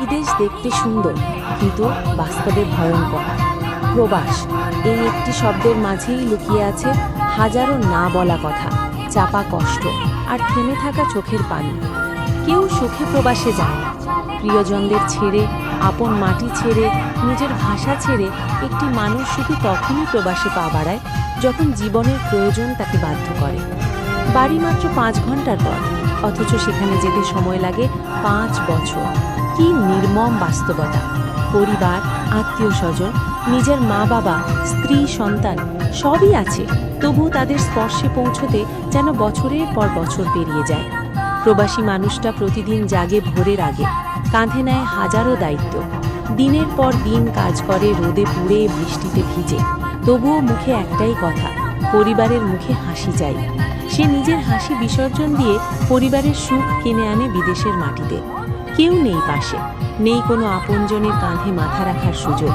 বিদেশ দেখতে সুন্দর, কিন্তু বাস্তবে ভয়ঙ্কর। প্রবাস, এই একটি শব্দের মাঝেই লুকিয়ে আছে হাজারো না বলা কথা, চাপা কষ্ট আর থেমে থাকা চোখের পানি। কেউ সুখে প্রবাসে যায় না। প্রিয়জনদের ছেড়ে, আপন মাটি ছেড়ে, নিজের ভাষা ছেড়ে একটি মানুষ শুধু তখনই প্রবাসে পা বাড়ায় যখন জীবনের প্রয়োজন তাকে বাধ্য করে। বাড়ি মাত্র 5 ঘন্টার পথ, অথচ সেখানে যেতে সময় লাগে 5 বছর। কি নির্মম বাস্তবতা! পরিবার, আত্মীয় স্বজন, নিজের মা বাবা, স্ত্রী, সন্তান সবই আছে, তবুও তাদের স্পর্শে পৌঁছতে যেন বছরের পর বছর পেরিয়ে যায়। প্রবাসী মানুষটা প্রতিদিন জাগে ভোরের আগে, কাঁধে নেয় হাজারো দায়িত্ব, দিনের পর দিন কাজ করে রোদে পুড়ে বৃষ্টিতে ভিজে, তবুও মুখে একটাই কথা, পরিবারের মুখে হাসি চাই। সে নিজের হাসি বিসর্জন দিয়ে পরিবারের সুখ কিনে আনে বিদেশের মাটিতে। কেউ নেই পাশে, নেই কোনো আপনজনের কাঁধে মাথা রাখার সুযোগ।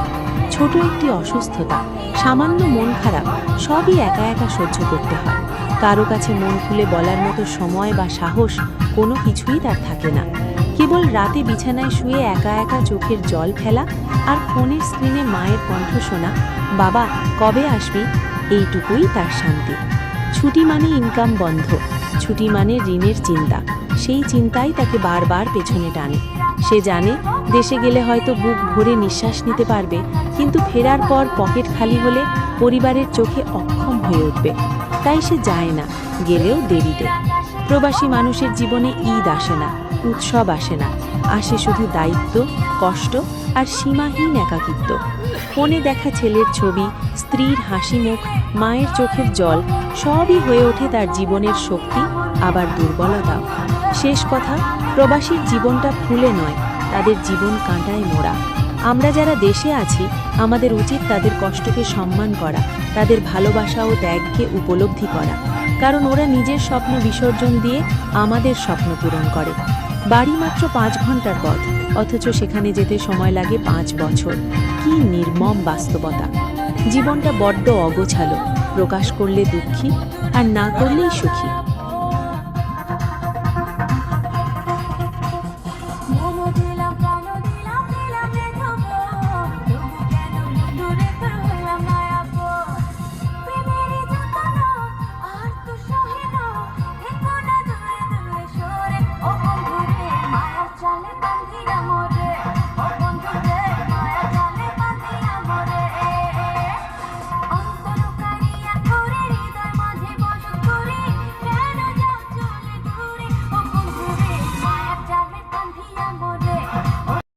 ছোট একটি অসুস্থতা, সামান্য মন খারাপ, সবই একা একা সহ্য করতে হয়। কারো কাছে মন খুলে বলার মতো সময় বা সাহস কোনো কিছুই তার থাকে না। কেবল রাতে বিছানায় শুয়ে একা একা চোখের জল ফেলা আর ফোনের স্ক্রিনে মায়ের কণ্ঠ শোনা, বাবা কবে আসবি, এইটুকুই তার শান্তি। ছুটি মানে ইনকাম বন্ধ, ছুটি মানে ঋণের চিন্তা, সেই চিন্তাই তাকে বারবার পেছনে টানে। সে জানে দেশে গেলে হয়তো বুক ভরে নিঃশ্বাস নিতে পারবে, কিন্তু ফেরার পর পকেট খালি হলে পরিবারের চোখে অক্ষম হয়ে উঠবে। তাই সে যায় না, গেলেও দেরিতে। প্রবাসী মানুষের জীবনে ঈদ আসে না, উৎসব আসে না, আসে শুধু দায়িত্ব, কষ্ট আর সীমাহীন একাকিত্ব। ফোনে দেখা ছেলের ছবি, স্ত্রীর হাসি মুখ, মায়ের চোখের জল সবই হয়ে ওঠে তার জীবনের শক্তি, আবার দুর্বলতাও। শেষ কথা, প্রবাসীর জীবনটা ফুলে নয়, তাদের জীবন কাঁটায় মোড়া। আমরা যারা দেশে আছি, আমাদের উচিত তাদের কষ্টকে সম্মান করা, তাদের ভালোবাসা ও ত্যাগকে উপলব্ধি করা, কারণ ওরা নিজের স্বপ্ন বিসর্জন দিয়ে আমাদের স্বপ্ন পূরণ করে। বাড়ি মাত্র 5 ঘন্টার পথ, অথচ সেখানে যেতে সময় লাগে 5 বছর। কি নির্মম বাস্তবতা! জীবনটা বড্ড অগোছালো, প্রকাশ করলে দুঃখী আর না করলেই সুখী।